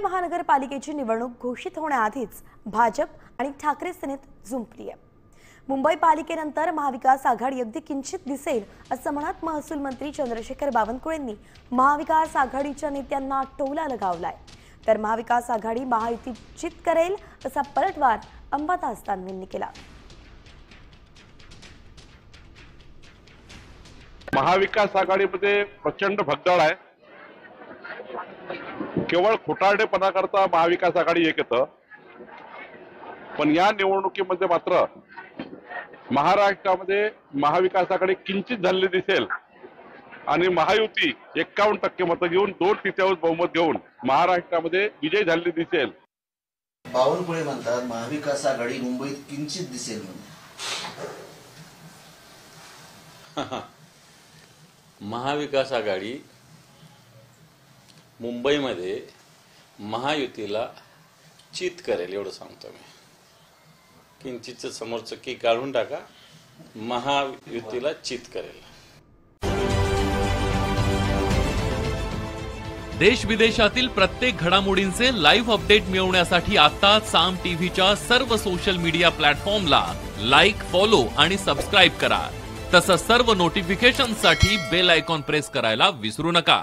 महानगरपालिकेची निवडणूक घोषित होण्याआधीच भाजप आणि ठाकरे सेनेत जुंपली आहे। मुंबई पालिकेनंतर महाविकास आघाडी अगदी किंचित दिसेल असं म्हणत महसूल मंत्री चंद्रशेखर बावनकुळेंनी महाविकास आघाडीच्या नेत्यांना टोला लगावलाय। तर महाविकास आघाडी महायुती चित करेल असा पलटवार अंबादास दानवेंनी केला। महाविकास आघाडीमध्ये प्रचंड भगदाड आहे। केवळ खोटारडेपणा करता महाविकास आघाडी एक येतं, पण या निवडणुकीमध्ये मात्र महाराष्ट्रामध्ये महाविकास आघाडी किंचित झालेली दिसेल आणि महायुती 51% मतं घेऊन 2/3 बहुमत घेऊन महाराष्ट्रामध्ये विजय झालेली दिसेल। बावनकुळे म्हणतात महाविकास आघाडी मुंबईत किंचित दिसेल म्हणून। महाविकास आघाडी मुंबईमध्ये महायुतीला चित करेल एवढं सांगतो मी। किंचितचं समोरचं की काढून टाका, महायुतीला चित करेल। देश विदेशातील प्रत्येक घडामोडींचे लाईव्ह अपडेट मिळवण्यासाठी आता साम टीव्हीच्या सर्व सोशल मीडिया प्लॅटफॉर्मला लाईक, फॉलो आणि सबस्क्राईब करा। तसंच सर्व नोटिफिकेशनसाठी बेल आयकॉन प्रेस करायला विसरू नका।